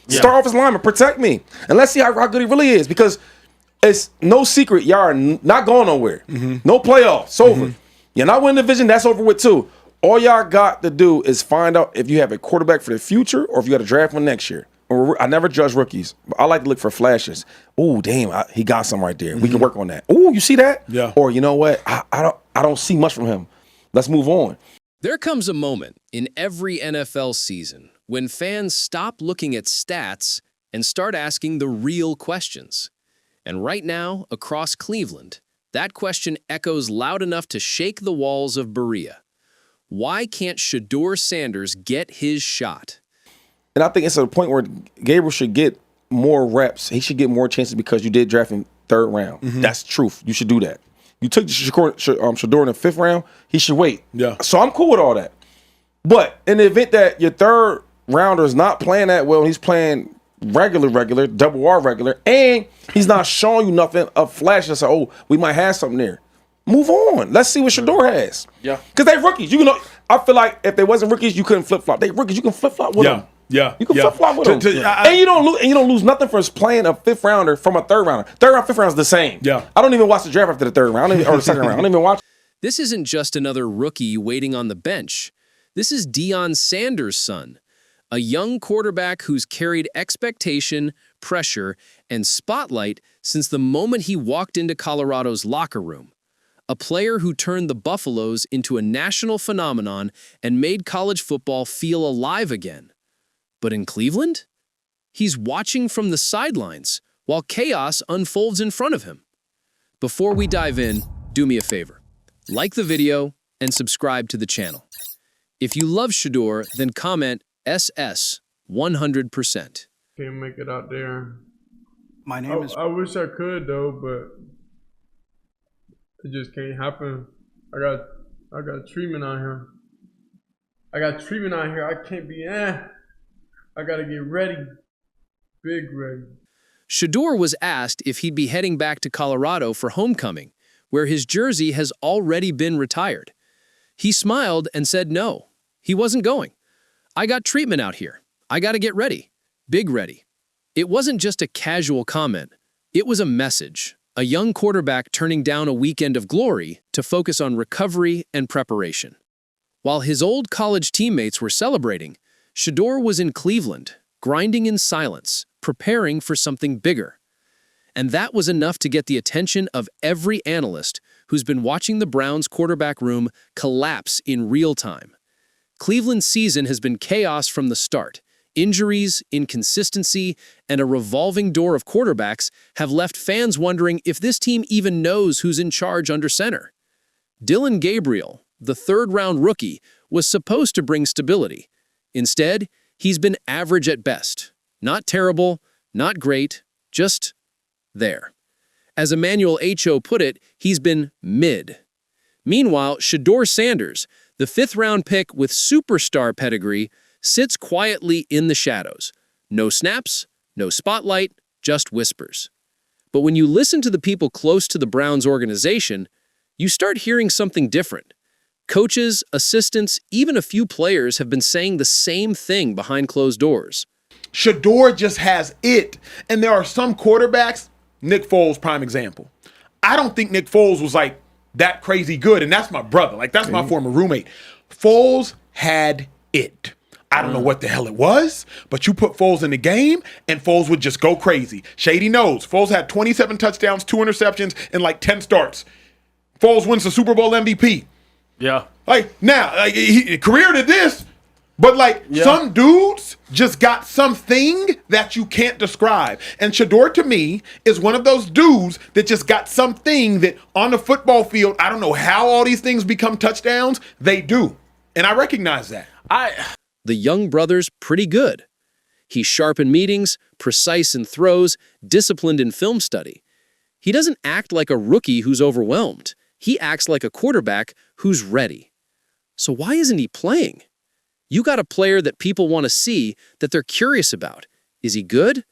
Start offensive lineman, protect me. And let's see how good he really is, because it's no secret y'all are not going nowhere. No playoffs. It's over. You're not winning the division. That's over with too. All y'all got to do is find out if you have a quarterback for the future or if you got to draft one next year. I never judge rookies, but I like to look for flashes. Ooh, damn, he got some right there. We can work on that. Ooh, you see that? Yeah. Or you know what? I don't see much from him. Let's move on. There comes a moment in every NFL season when fans stop looking at stats and start asking the real questions. And right now, across Cleveland, that question echoes loud enough to shake the walls of Berea. Why can't Shedeur Sanders get his shot? And I think it's at a point where Gabriel should get more reps. He should get more chances because you did draft him third round. That's truth. You should do that. You took Shedeur in the fifth round. He should wait. Yeah. So I'm cool with all that. But in the event that your third rounder is not playing that well, he's playing regular, double R regular, and he's not showing you nothing of flash to say, oh, we might have something there. Move on. Let's see what Shedeur has. Yeah. Because they rookies. I feel like if they wasn't rookies, you couldn't flip-flop. They rookies, you can flip-flop with them. Yeah. You can flip-flop with them. And you don't lose nothing for playing a fifth rounder from a third rounder. Third round, fifth round is the same. Yeah. I don't even watch the draft after the third round or the second round. I don't even watch. This isn't just another rookie waiting on the bench. This is Deion Sanders' son, a young quarterback who's carried expectation, pressure, and spotlight since the moment he walked into Colorado's locker room. A player who turned the Buffaloes into a national phenomenon and made college football feel alive again. But in Cleveland, he's watching from the sidelines while chaos unfolds in front of him. Before we dive in, do me a favor. Like the video and subscribe to the channel. If you love Shedeur, then comment SS 100%. Can't make it out there. My name is... I wish I could though, but it just can't happen. I got treatment out here. I can't be I gotta get ready. Big ready. Shedeur was asked if he'd be heading back to Colorado for homecoming, where his jersey has already been retired. He smiled and said no, he wasn't going. I got treatment out here. I gotta get ready. Big ready. It wasn't just a casual comment. It was a message. A young quarterback turning down a weekend of glory to focus on recovery and preparation. While his old college teammates were celebrating, Shedeur was in Cleveland, grinding in silence, preparing for something bigger. And that was enough to get the attention of every analyst who's been watching the Browns' quarterback room collapse in real time. Cleveland's season has been chaos from the start. Injuries, inconsistency, and a revolving door of quarterbacks have left fans wondering if this team even knows who's in charge under center. Dylan Gabriel, the third-round rookie, was supposed to bring stability. Instead, he's been average at best. Not terrible, not great, just there. As Emmanuel Acho put it, he's been mid. Meanwhile, Shedeur Sanders, the fifth-round pick with superstar pedigree, sits quietly in the shadows. No snaps, no spotlight, just whispers. But when you listen to the people close to the Browns organization, you start hearing something different. Coaches, assistants, even a few players have been saying the same thing behind closed doors. Shedeur just has it. And there are some quarterbacks, Nick Foles, prime example. I don't think Nick Foles was like that crazy good, and that's my brother. Like, that's my former roommate. Foles had it. I don't know what the hell it was, but you put Foles in the game, and Foles would just go crazy. Shady knows. Foles had 27 touchdowns, 2 interceptions, and like 10 starts. Foles wins the Super Bowl MVP. Yeah. Like, now, like, he career to this, but like some dudes just got something that you can't describe. And Shedeur, to me, is one of those dudes that just got something that on the football field, I don't know how all these things become touchdowns. They do. And I recognize that. The young brother's pretty good. He's sharp in meetings, precise in throws, disciplined in film study. He doesn't act like a rookie who's overwhelmed. He acts like a quarterback who's ready. So why isn't he playing? You got a player that people want to see, that they're curious about. Is he good?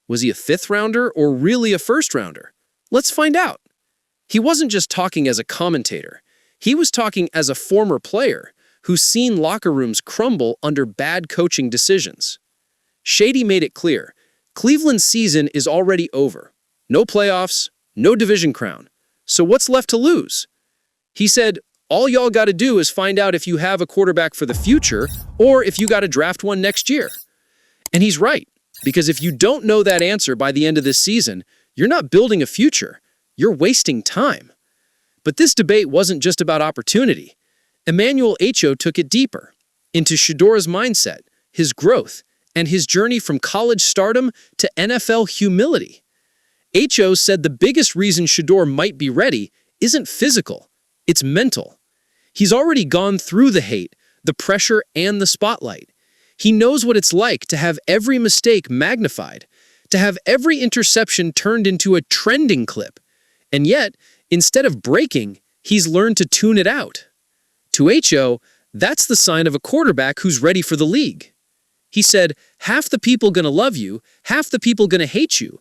Was he a fifth rounder or really a first rounder? Let's find out. He wasn't just talking as a commentator. He was talking as a former player who's seen locker rooms crumble under bad coaching decisions. Shady made it clear, Cleveland's season is already over. No playoffs, no division crown. So what's left to lose? He said, all y'all got to do is find out if you have a quarterback for the future or if you got to draft one next year. And he's right, because if you don't know that answer by the end of this season, you're not building a future. You're wasting time. But this debate wasn't just about opportunity. Emmanuel Acho took it deeper, into Shedeur's mindset, his growth, and his journey from college stardom to NFL humility. Acho said the biggest reason Shedeur might be ready isn't physical, it's mental. He's already gone through the hate, the pressure, and the spotlight. He knows what it's like to have every mistake magnified, to have every interception turned into a trending clip. And yet, instead of breaking, he's learned to tune it out. To Acho, that's the sign of a quarterback who's ready for the league. He said, half the people gonna love you, half the people gonna hate you.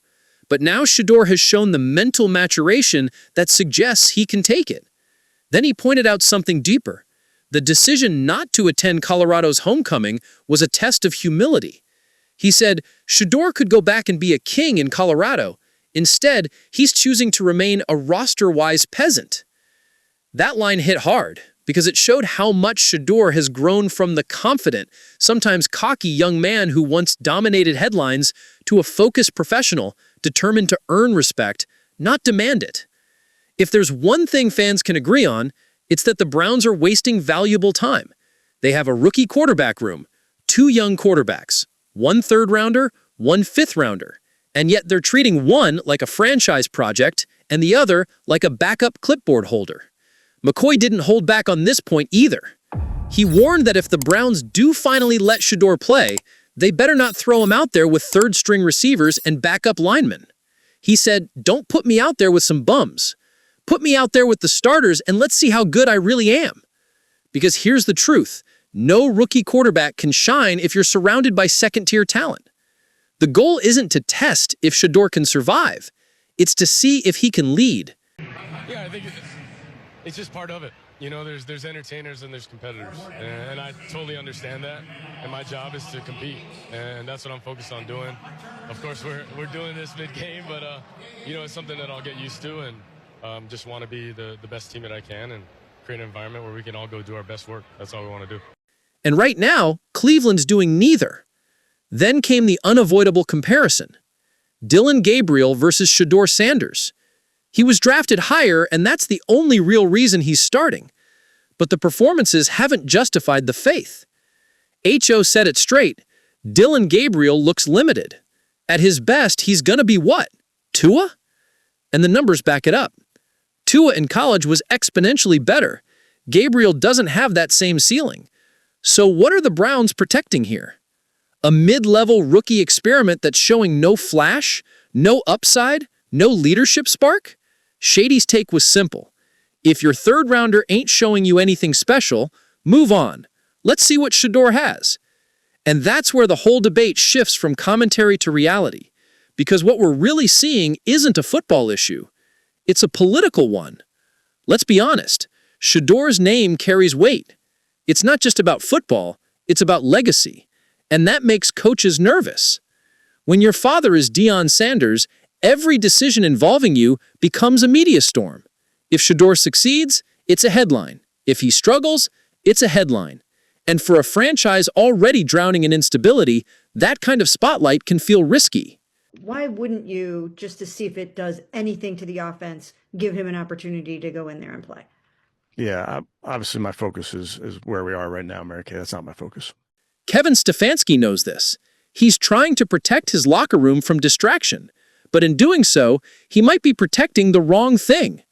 But now Shedeur has shown the mental maturation that suggests he can take it. Then he pointed out something deeper. The decision not to attend Colorado's homecoming was a test of humility. He said, Shedeur could go back and be a king in Colorado. Instead, he's choosing to remain a roster-wise peasant. That line hit hard, because it showed how much Shedeur has grown from the confident, sometimes cocky young man who once dominated headlines to a focused professional determined to earn respect, not demand it. If there's one thing fans can agree on, it's that the Browns are wasting valuable time. They have a rookie quarterback room, 2 young quarterbacks, 1 third-rounder, 1 fifth-rounder, and yet they're treating one like a franchise project and the other like a backup clipboard holder. McCoy didn't hold back on this point either. He warned that if the Browns do finally let Shedeur play, they better not throw him out there with third-string receivers and backup linemen. He said, don't put me out there with some bums. Put me out there with the starters and let's see how good I really am. Because here's the truth. No rookie quarterback can shine if you're surrounded by second-tier talent. The goal isn't to test if Shedeur can survive. It's to see if he can lead. Yeah, I think it's just part of it. You know, there's entertainers and there's competitors. And I totally understand that. And my job is to compete. And that's what I'm focused on doing. Of course, we're doing this mid-game, but, you know, it's something that I'll get used to and just want to be the best team that I can and create an environment where we can all go do our best work. That's all we want to do. And right now, Cleveland's doing neither. Then came the unavoidable comparison. Dylan Gabriel versus Shedeur Sanders. He was drafted higher, and that's the only real reason he's starting. But the performances haven't justified the faith. Acho said it straight. Dylan Gabriel looks limited. At his best, he's gonna be what? Tua? And the numbers back it up. Tua in college was exponentially better. Gabriel doesn't have that same ceiling. So what are the Browns protecting here? A mid-level rookie experiment that's showing no flash, no upside, no leadership spark? Shady's take was simple. If your third-rounder ain't showing you anything special, move on. Let's see what Shedeur has. And that's where the whole debate shifts from commentary to reality. Because what we're really seeing isn't a football issue. It's a political one. Let's be honest. Shedeur's name carries weight. It's not just about football, it's about legacy. And that makes coaches nervous. When your father is Deion Sanders, every decision involving you becomes a media storm. If Shedeur succeeds, it's a headline. If he struggles, it's a headline. And for a franchise already drowning in instability, that kind of spotlight can feel risky. Why wouldn't you, just to see if it does anything to the offense, give him an opportunity to go in there and play? Yeah, obviously my focus is where we are right now, Mary Kay. That's not my focus. Kevin Stefanski knows this. He's trying to protect his locker room from distraction. But in doing so, he might be protecting the wrong thing.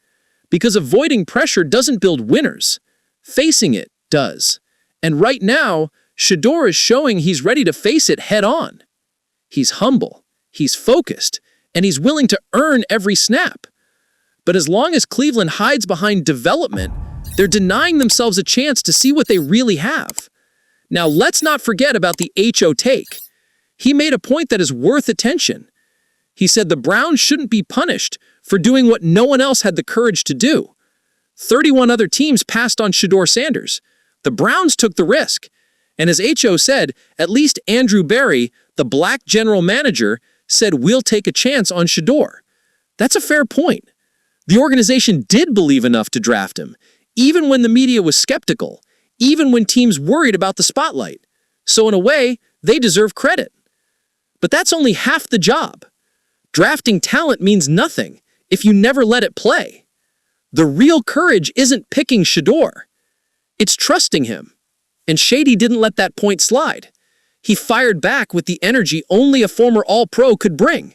Because avoiding pressure doesn't build winners. Facing it does. And right now, Shedeur is showing he's ready to face it head on. He's humble, he's focused, and he's willing to earn every snap. But as long as Cleveland hides behind development, they're denying themselves a chance to see what they really have. Now, let's not forget about the Acho take. He made a point that is worth attention. He said the Browns shouldn't be punished for doing what no one else had the courage to do. 31 other teams passed on Shedeur Sanders. The Browns took the risk. And as Acho said, at least Andrew Berry, the black general manager, said we'll take a chance on Shedeur. That's a fair point. The organization did believe enough to draft him, even when the media was skeptical, even when teams worried about the spotlight. So in a way, they deserve credit. But that's only half the job. Drafting talent means nothing if you never let it play. The real courage isn't picking Shedeur. It's trusting him. And Shady didn't let that point slide. He fired back with the energy only a former All-Pro could bring.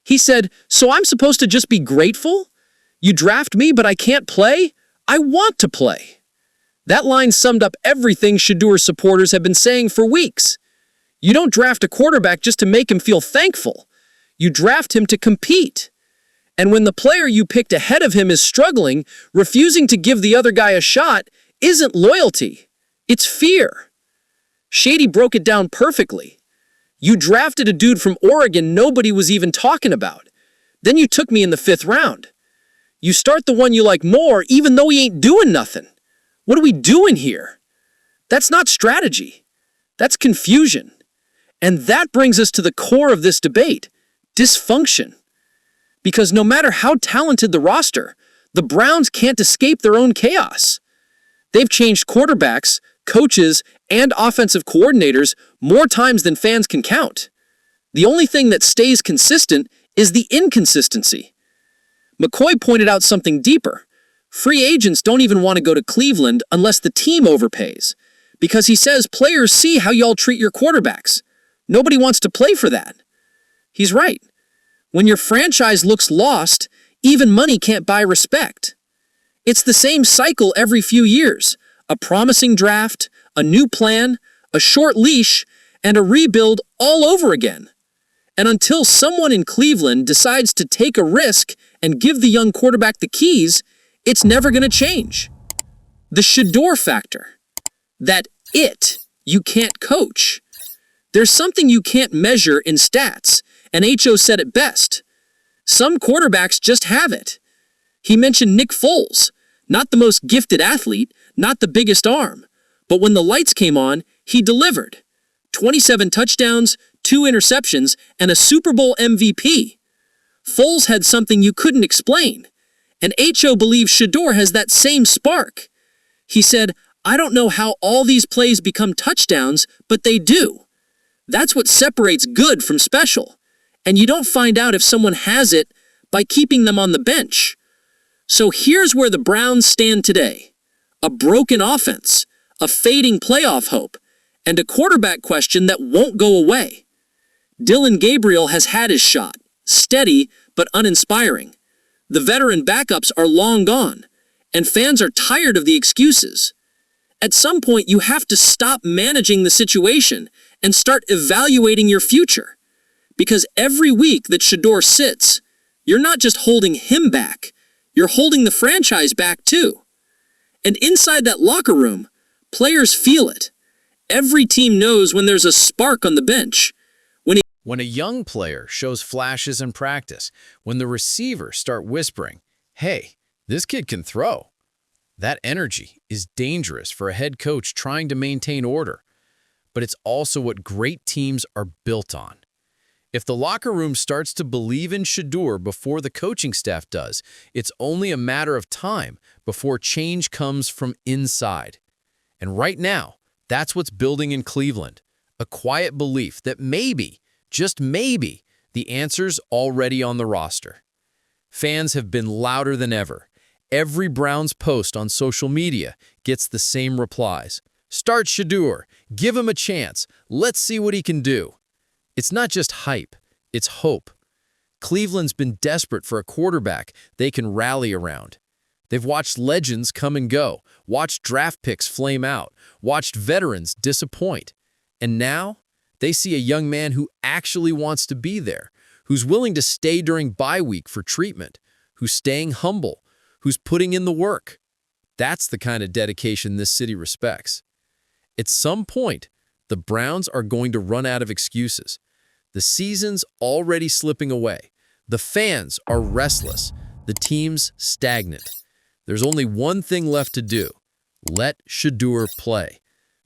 He said, "So I'm supposed to just be grateful? You draft me, but I can't play? I want to play." That line summed up everything Shedeur supporters have been saying for weeks. You don't draft a quarterback just to make him feel thankful. You draft him to compete. And when the player you picked ahead of him is struggling, refusing to give the other guy a shot isn't loyalty. It's fear. Shady broke it down perfectly. You drafted a dude from Oregon nobody was even talking about. Then you took me in the 5th round. You start the one you like more even though he ain't doing nothing. What are we doing here? That's not strategy. That's confusion. And that brings us to the core of this debate, dysfunction. Because no matter how talented the roster, the Browns can't escape their own chaos. They've changed quarterbacks, coaches, and offensive coordinators more times than fans can count. The only thing that stays consistent is the inconsistency. McCoy pointed out something deeper. Free agents don't even want to go to Cleveland unless the team overpays, because he says players see how y'all treat your quarterbacks. Nobody wants to play for that. He's right. When your franchise looks lost, even money can't buy respect. It's the same cycle every few years. A promising draft, a new plan, a short leash, and a rebuild all over again. And until someone in Cleveland decides to take a risk and give the young quarterback the keys, it's never going to change. The Shedeur factor. That you can't coach. There's something you can't measure in stats, and Acho said it best. Some quarterbacks just have it. He mentioned Nick Foles, not the most gifted athlete, not the biggest arm, but when the lights came on, he delivered. 27 touchdowns, 2 interceptions, and a Super Bowl MVP. Foles had something you couldn't explain, and Acho believes Shedeur has that same spark. He said, "I don't know how all these plays become touchdowns, but they do. That's what separates good from special. And you don't find out if someone has it by keeping them on the bench." So here's where the Browns stand today. A broken offense, a fading playoff hope, and a quarterback question that won't go away. Dylan Gabriel has had his shot, steady but uninspiring. The veteran backups are long gone, and fans are tired of the excuses. At some point, you have to stop managing the situation and start evaluating your future. Because every week that Shedeur sits, you're not just holding him back, you're holding the franchise back too. And inside that locker room, players feel it. Every team knows when there's a spark on the bench. When a young player shows flashes in practice, when the receivers start whispering, "Hey, this kid can throw," that energy is dangerous for a head coach trying to maintain order. But it's also what great teams are built on. If the locker room starts to believe in Shedeur before the coaching staff does, it's only a matter of time before change comes from inside. And right now, that's what's building in Cleveland. A quiet belief that maybe, just maybe, the answer's already on the roster. Fans have been louder than ever. Every Browns post on social media gets the same replies. Start Shedeur. Give him a chance. Let's see what he can do. It's not just hype, it's hope. Cleveland's been desperate for a quarterback they can rally around. They've watched legends come and go, watched draft picks flame out, watched veterans disappoint. And now, they see a young man who actually wants to be there, who's willing to stay during bye week for treatment, who's staying humble, who's putting in the work. That's the kind of dedication this city respects. At some point, the Browns are going to run out of excuses. The season's already slipping away. The fans are restless. The team's stagnant. There's only one thing left to do. Let Shedeur play.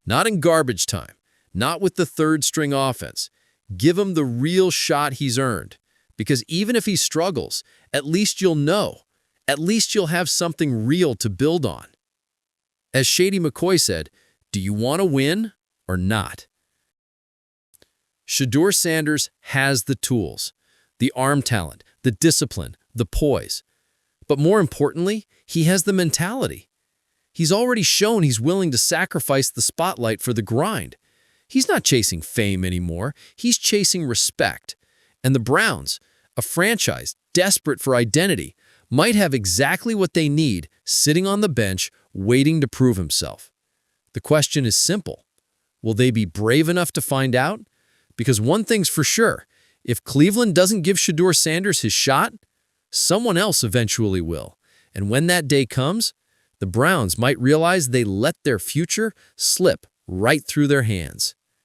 Not in garbage time, not with the third-string offense. Give him the real shot he's earned. Because even if he struggles, at least you'll know. At least you'll have something real to build on. As Shady McCoy said, do you want to win or not? Shedeur Sanders has the tools, the arm talent, the discipline, the poise. But more importantly, he has the mentality. He's already shown he's willing to sacrifice the spotlight for the grind. He's not chasing fame anymore. He's chasing respect. And the Browns, a franchise desperate for identity, might have exactly what they need sitting on the bench waiting to prove himself. The question is simple. Will they be brave enough to find out? Because one thing's for sure, if Cleveland doesn't give Shedeur Sanders his shot, someone else eventually will. And when that day comes, the Browns might realize they let their future slip right through their hands.